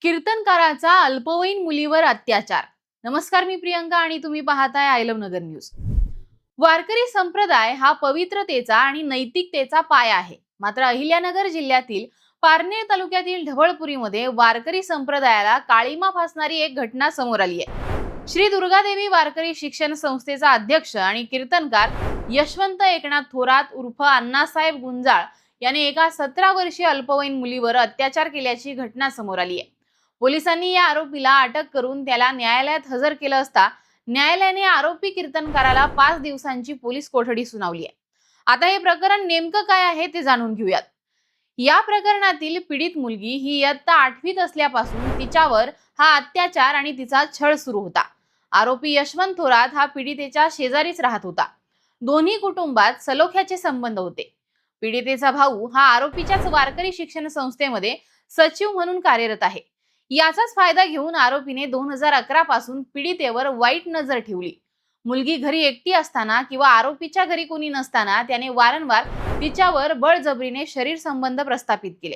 कीर्तनकाराचा अल्पवयीन मुलीवर अत्याचार। नमस्कार, मी प्रियंका आणि तुम्ही पाहताय आय लव्ह नगर न्यूज। वारकरी संप्रदाय हा पवित्रतेचा आणि नैतिकतेचा पाया आहे। मात्र अहिल्यानगर जिल्ह्यातील पारनेर तालुक्यातील ढवळपुरीमध्ये वारकरी संप्रदायाला काळीमा फासणारी एक घटना समोर आली आहे। श्री दुर्गादेवी वारकरी शिक्षण संस्थेचा अध्यक्ष आणि कीर्तनकार यशवंत एकनाथ थोरात उर्फ अण्णासाहेब गुंजाळ याने एका 17 वर्षीय अल्पवयीन मुलीवर अत्याचार केल्याची घटना समोर आली आहे। पोलिसांनी या आरोपीला अटक करून त्याला न्यायालयात हजर केलं असता न्यायालयाने आरोपी कीर्तनकाराला 5 दिवसांची पोलीस कोठडी सुनावली आहे। आता हे प्रकरण नेमकं काय आहे ते जाणून घेऊयात। या प्रकरणातील पीडित मुलगी ही इयत्ता 8वीत असल्यापासून तिच्यावर हा अत्याचार आणि तिचा छळ सुरू होता। आरोपी यशवंत थोरात हा पीडितेच्या शेजारीच राहत होता। दोन्ही कुटुंबात सलोख्याचे संबंध होते। पीडितेचा भाऊ हा आरोपीच्याच वारकरी शिक्षण संस्थेमध्ये सचिव म्हणून कार्यरत आहे। याचाच फायदा घेऊन आरोपीने 2011 पासून पीडितेवर वाईट नजर ठेवली। मुलगी घरी एकटी असताना किंवा आरोपीच्या घरी कोणी नसताना त्याने वारंवार तिच्यावर बळजबरीने शरीर संबंध प्रस्थापित केले।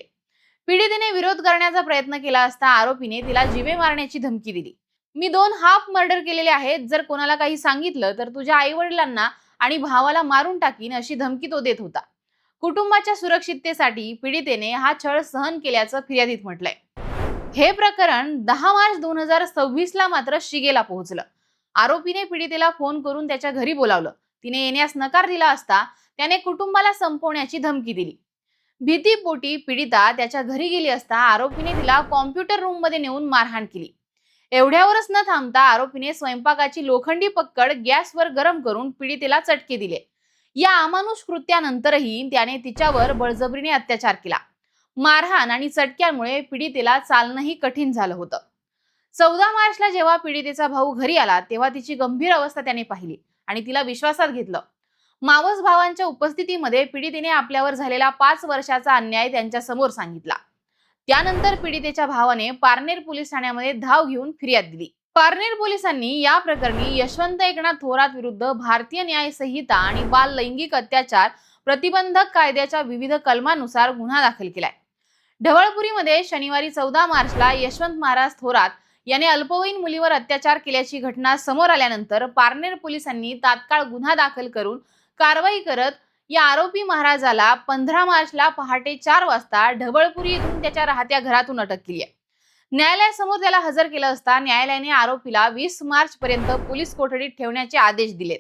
पीडितेने विरोध करण्याचा प्रयत्न केला असता आरोपीने तिला जीवे मारण्याची धमकी दिली। मी 2 हाफ मर्डर केलेले आहेत, जर कोणाला काही सांगितलं तर तुझ्या आई-वडिलांना आणि भावाला मारून टाकीन, अशी धमकी तो देत होता। कुटुंबाच्या सुरक्षिततेसाठी पीडितेने हा छळ सहन केल्याचं फिर्यादीत म्हटलंय। हे प्रकरण 10 मार्च 2026 ला मात्र शिगेला पोहोचलं। आरोपीने पीडितेला फोन करून त्याच्या घरी बोलावलं। तिने येण्यास नकार दिला असता त्याने कुटुंबाला संपवण्याची धमकी दिली। भीतीपोटी पीडिता त्याच्या घरी गेली असता आरोपीने तिला कॉम्प्युटर रूम मध्ये नेऊन मारहाण केली। एवढ्यावरच न थांबता आरोपीने स्वयंपाकाची लोखंडी पक्कड गॅसवर गरम करून पीडितेला चटके दिले। या अमानुष कृत्यानंतरही त्याने तिच्यावर बळजबरीने अत्याचार केला। मारहाण आणि चटक्यांमुळे पीडितेला चालणंही कठीण झालं होतं। 14 मार्चला जेव्हा पीडितेचा भाऊ घरी आला तेव्हा तिची गंभीर अवस्था त्याने पाहिली आणि तिला विश्वासात घेतलं। मावस भावांच्या उपस्थितीमध्ये पीडितेने आपल्यावर झालेला 5 वर्षाचा अन्याय त्यांच्या समोर सांगितला। त्यानंतर पीडितेच्या भावाने पारनेर पोलीस ठाण्यामध्ये धाव घेऊन फिर्याद दिली। पारनेर पोलिसांनी या प्रकरणी यशवंत एकनाथ थोरात विरुद्ध भारतीय न्याय संहिता आणि बाल लैंगिक अत्याचार प्रतिबंधक कायद्याच्या विविध कलमानुसार गुन्हा दाखल केलाय। ढवळपुरीमध्ये शनिवारी 14 मार्चला यशवंत महाराज थोरात याने अल्पवयीन मुलीवर अत्याचार केल्याची घटना समोर आल्यानंतर पारनेर पोलिसांनी तात्काळ गुन्हा दाखल करून कारवाई करत या आरोपी महाराजाला 15 मार्चला पहाटे 4 वाजता ढवळपुरी येथून त्याच्या राहत्या घरातून अटक केली आहे। न्यायालयासमोर त्याला हजर केलं असता न्यायालयाने आरोपीला 20 मार्च पर्यंत पोलीस कोठडीत ठेवण्याचे आदेश दिलेत।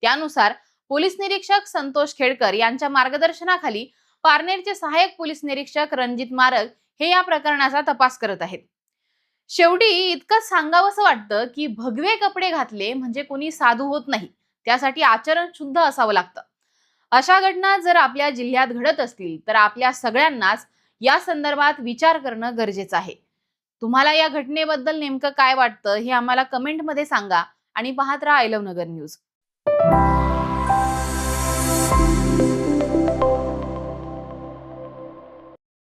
त्यानुसार पोलीस निरीक्षक संतोष खेडकर यांच्या मार्गदर्शनाखाली पारनेरचे सहाय्यक पोलीस निरीक्षक रणजित मारग हे या प्रकरणाचा तपास करत आहेत। शेवटी इतकंच सांगावंसं वाटतं की भगवे कपडे घातले म्हणजे कोणी साधू होत नाही, त्यासाठी आचरण शुद्ध असावं लागतं। अशा घटना जर आपल्या जिल्ह्यात घडत असतील तर आपल्या सगळ्यांनाच या संदर्भात विचार करणं गरजेचं आहे। तुम्हाला या घटनेबद्दल नेमकं काय वाटतं हे आम्हाला कमेंटमध्ये सांगा आणि पाहत राहा आय लव्ह नगर न्यूज।